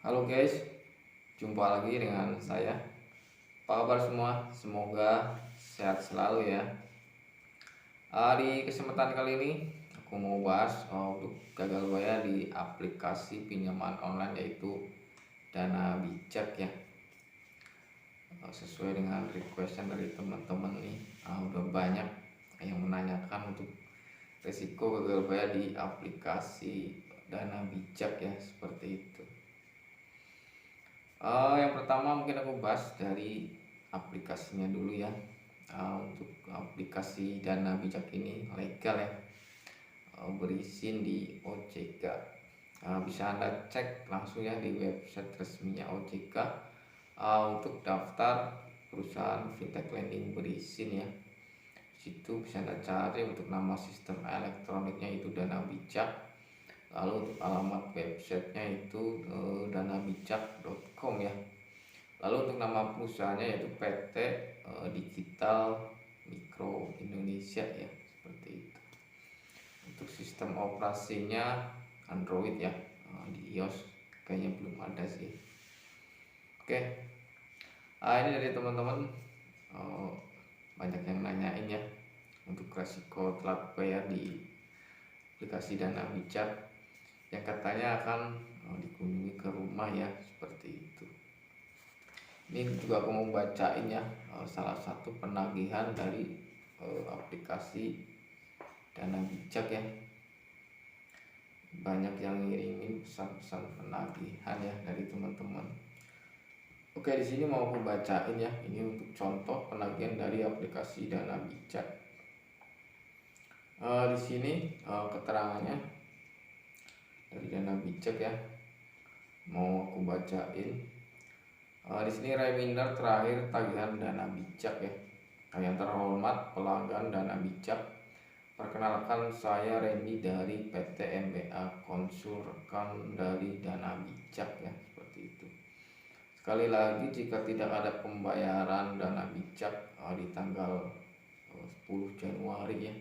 Halo guys, jumpa lagi dengan saya. Apa kabar semua? Semoga sehat selalu ya. Di kesempatan kali ini aku mau bahas untuk gagal bayar di aplikasi pinjaman online yaitu Dana Bijak ya. Sesuai dengan requestan dari teman-teman nih, udah banyak yang menanyakan untuk risiko gagal bayar di aplikasi Dana Bijak ya, seperti itu. Yang pertama mungkin aku bahas dari aplikasinya dulu ya. Untuk aplikasi Dana Bijak ini legal ya, berizin di OJK. Bisa Anda cek langsung ya di website resminya OJK untuk daftar perusahaan fintech lending berizin ya. Situ bisa Anda cari untuk nama sistem elektroniknya itu Dana Bijak. Lalu untuk alamat websitenya itu danabijak.com ya. Lalu untuk nama perusahaannya yaitu PT Digital Mikro Indonesia ya, seperti itu. Untuk sistem operasinya Android ya, di iOS kayaknya belum ada sih. Oke, ini dari teman-teman banyak yang nanyain ya untuk resiko telat bayar di aplikasi Dana Bijak yang katanya akan dikunjungi ke rumah ya, seperti itu. Ini juga aku mau bacain ya salah satu penagihan dari aplikasi Dana Bijak ya. Banyak yang ngirimin pesan-pesan penagihan ya dari teman-teman. Oke, di sini mau aku bacain ya. Ini untuk contoh penagihan dari aplikasi Dana Bijak. Di sini keterangannya dari Dana Bijak ya. Mau aku bacain. Di sini reminder terakhir tagihan Dana Bijak ya. Yang terhormat pelanggan Dana Bijak, perkenalkan saya Randy dari PT MBA Konsulkan dari Dana Bijak ya, seperti itu. Sekali lagi, jika tidak ada pembayaran Dana Bijak di tanggal 10 Januari ya,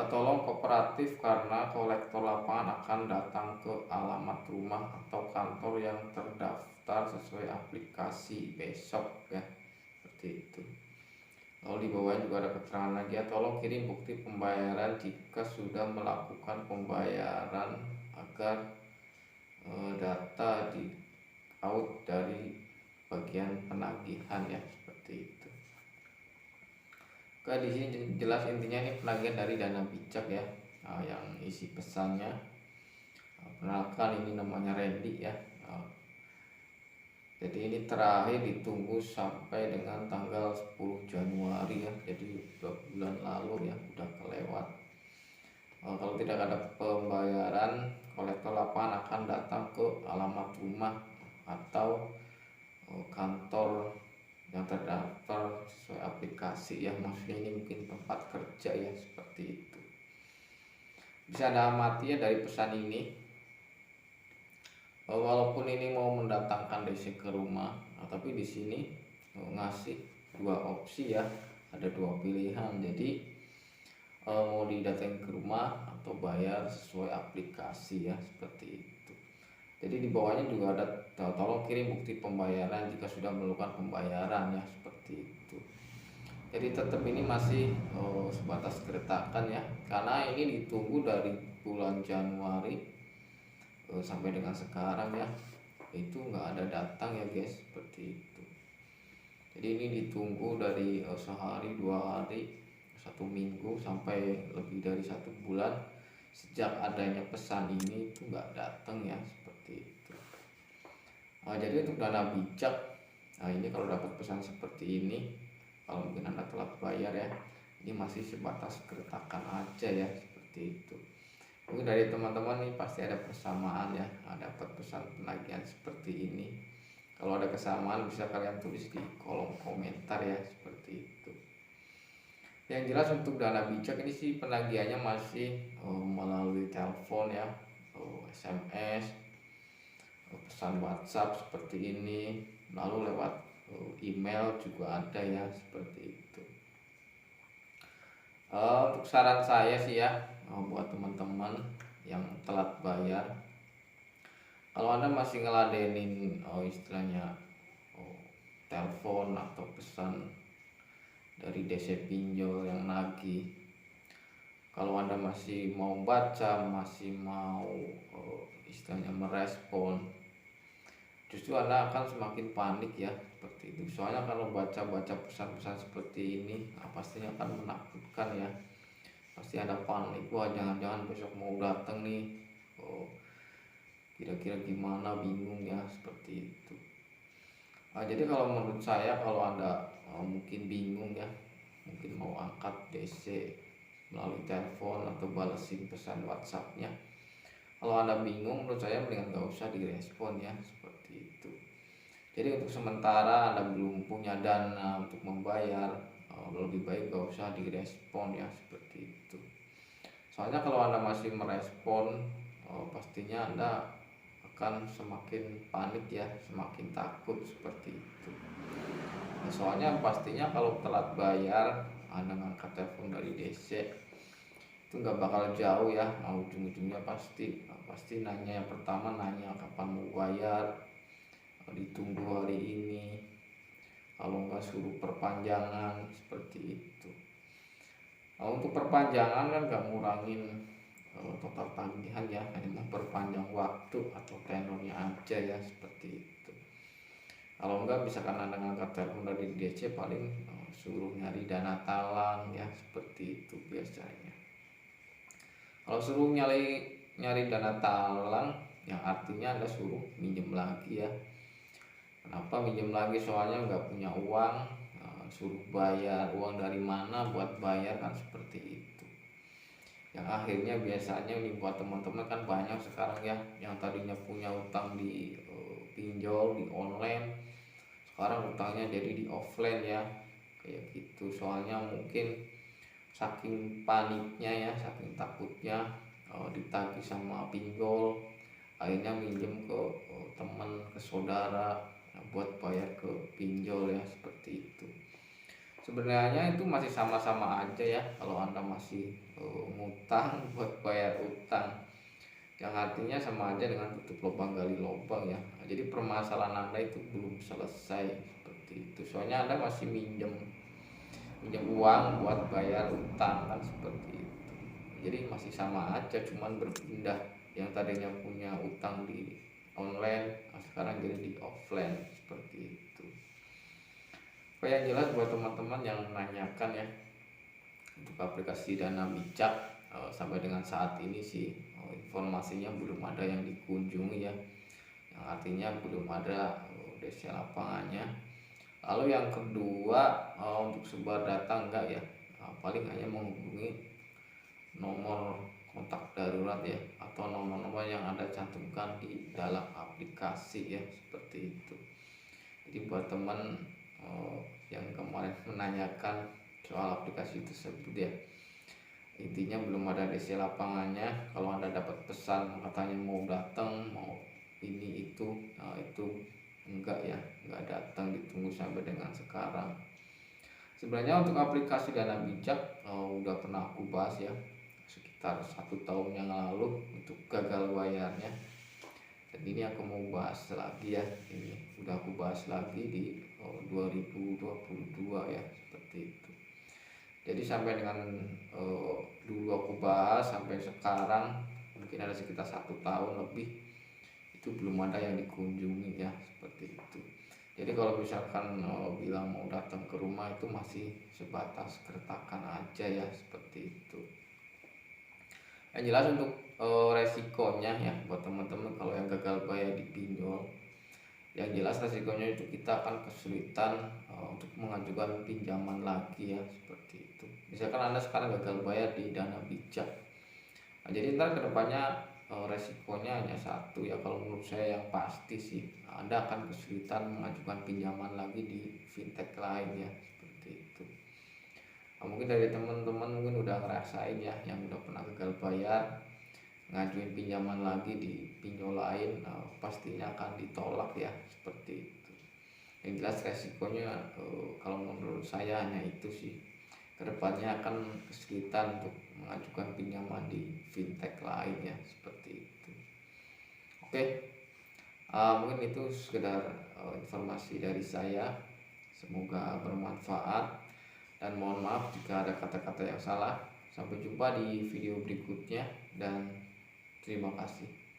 tolong kooperatif karena kolektor lapangan akan datang ke alamat rumah atau kantor yang terdaftar sesuai aplikasi besok ya, seperti itu. Lalu di bawahnya juga ada keterangan lagi ya, tolong kirim bukti pembayaran jika sudah melakukan pembayaran agar data di out dari bagian penagihan ya, seperti itu. Oke, di sini jelas intinya ini penagihan dari Dana Bijak ya. Yang isi pesannya, perkenalkan ini namanya Randy ya. Jadi ini terakhir ditunggu sampai dengan tanggal 10 Januari ya. Jadi 2 bulan lalu ya, udah kelewat. Kalau tidak ada pembayaran, kolektor lapangan akan datang ke alamat rumah atau kantor yang terdaftar sesuai aplikasi ya. Maksudnya ini mungkin tempat kerja ya, seperti itu. Bisa Anda amati ya dari pesan ini, walaupun ini mau mendatangkan DC ke rumah, tapi di sini ngasih dua opsi ya, ada dua pilihan. Jadi mau didatangin ke rumah atau bayar sesuai aplikasi ya, seperti itu. Jadi di bawahnya juga ada tolong kirim bukti pembayaran jika sudah melakukan pembayaran ya, seperti itu. Jadi tetap ini masih sebatas gertakan ya, karena ini ditunggu dari bulan Januari sampai dengan sekarang ya, itu nggak ada datang ya guys, seperti itu. Jadi ini ditunggu dari sehari, 2 hari, 1 minggu, sampai lebih dari 1 bulan sejak adanya pesan ini itu nggak datang ya, seperti itu. Jadi untuk Dana Bijak, ini kalau dapat pesan seperti ini, kalau mungkin Anda telat bayar ya, ini masih sebatas gertakan aja ya, seperti itu. Mungkin dari teman-teman nih pasti ada persamaan ya, dapat pesan penagihan seperti ini. Kalau ada kesamaan bisa kalian tulis di kolom komentar ya, seperti itu. Yang jelas untuk Dana Bijak ini sih penagihannya masih melalui telepon ya, SMS, pesan WhatsApp seperti ini, lalu lewat email juga ada ya, seperti itu. Untuk saran saya sih ya, buat teman-teman yang telat bayar, Kalau Anda masih ngeladenin istilahnya oh, telepon atau pesan dari DC pinjol yang nagih, kalau Anda masih mau baca, masih mau istilahnya merespon, justru Anda akan semakin panik ya seperti itu. Soalnya kalau baca-baca pesan-pesan seperti ini, pastinya akan menakutkan ya. Pasti Anda panik, wah jangan-jangan besok mau datang nih. Oh, kira-kira gimana, bingung ya seperti itu. Jadi kalau menurut saya, kalau Anda mungkin bingung ya, mungkin mau angkat DC melalui telepon atau balesin pesan WhatsAppnya, kalau Anda bingung, menurut saya mendingan gak usah direspon ya seperti itu. Jadi untuk sementara Anda belum punya dana untuk membayar, lebih baik gak usah direspon ya seperti itu. Soalnya kalau Anda masih merespon, pastinya Anda akan semakin panik ya, semakin takut seperti itu. Nah, soalnya pastinya kalau telat bayar, Anda ngangkat telepon dari DC, itu nggak bakal jauh ya. Nah, ujung-ujungnya pasti nanya, yang pertama nanya kapan mau bayar, ditunggu hari ini, kalau nggak suruh perpanjangan seperti itu. Nah, untuk perpanjangan kan nggak ngurangin total tagihan ya, hanya memperpanjang waktu atau tenornya aja ya seperti itu. Kalau enggak, misalkan Anda ngangkat telepon dari DC, paling suruh nyari dana talang ya seperti itu biasanya. Kalau suruh nyari dana talang, yang artinya Anda suruh minjem lagi ya. Kenapa minjem lagi? Soalnya nggak punya uang, suruh bayar, uang dari mana buat bayar, kan seperti itu. Yang akhirnya biasanya ini buat teman-teman kan banyak sekarang ya, yang tadinya punya utang di pinjol di online, sekarang utangnya jadi di offline ya, kayak gitu. Soalnya mungkin saking paniknya ya, saking takutnya ditagih sama pinjol, akhirnya minjem ke teman, ke saudara, buat bayar ke pinjol ya seperti itu. Sebenarnya itu masih sama-sama aja ya, kalau Anda masih ngutang buat bayar utang, yang artinya sama aja dengan tutup lubang gali lubang ya. Nah, jadi permasalahan Anda itu belum selesai seperti itu. Soalnya Anda masih minjem uang buat bayar utang, kan seperti itu. Jadi masih sama aja, cuman berpindah, yang tadinya punya utang di online, sekarang jadi di offline seperti itu. Yang jelas buat teman-teman yang menanyakan ya, untuk aplikasi Dana Bijak, sampai dengan saat ini sih informasinya belum ada yang dikunjungi ya, yang artinya belum ada DC lapangannya. Lalu yang kedua, untuk sebar data enggak ya, paling hanya menghubungi nomor kontak darurat ya, atau nomor-nomor yang Anda cantumkan di dalam aplikasi ya seperti itu. Jadi buat teman yang kemarin menanyakan soal aplikasi tersebut ya, intinya belum ada DC lapangannya. Kalau Anda dapat pesan katanya mau datang, mau ini itu, nah itu enggak ya, enggak datang, ditunggu sampai dengan sekarang. Sebenarnya untuk aplikasi Dana Bijak udah pernah aku bahas ya, sekitar 1 tahun yang lalu, untuk gagal bayarnya. Dan ini aku mau bahas lagi ya, ini udah aku bahas lagi di 2022 ya seperti itu. Jadi sampai dengan dulu aku bahas sampai sekarang, mungkin ada sekitar 1 tahun lebih, itu belum ada yang dikunjungi ya seperti itu. Jadi kalau misalkan bilang mau datang ke rumah, itu masih sebatas keretakan aja ya seperti itu. Yang jelas untuk resikonya ya buat teman-teman kalau yang gagal bayar di pinjol, yang jelas resikonya itu kita akan kesulitan untuk mengajukan pinjaman lagi ya seperti itu. Misalkan Anda sekarang gagal bayar di Dana Bijak, nah, jadi ntar kedepannya resikonya hanya satu ya, kalau menurut saya yang pasti sih, Anda akan kesulitan mengajukan pinjaman lagi di fintech lain ya seperti itu. Nah, mungkin dari teman-teman mungkin udah ngerasain ya, yang udah pernah gagal bayar ngajuin pinjaman lagi di pinjol lain, pastinya akan ditolak ya seperti itu. Yang jelas resikonya kalau menurut saya hanya itu sih, kedepannya akan kesulitan untuk mengajukan pinjaman di fintech lain ya seperti itu. Oke, Mungkin itu sekedar informasi dari saya, semoga bermanfaat dan mohon maaf jika ada kata-kata yang salah. Sampai jumpa di video berikutnya dan terima kasih.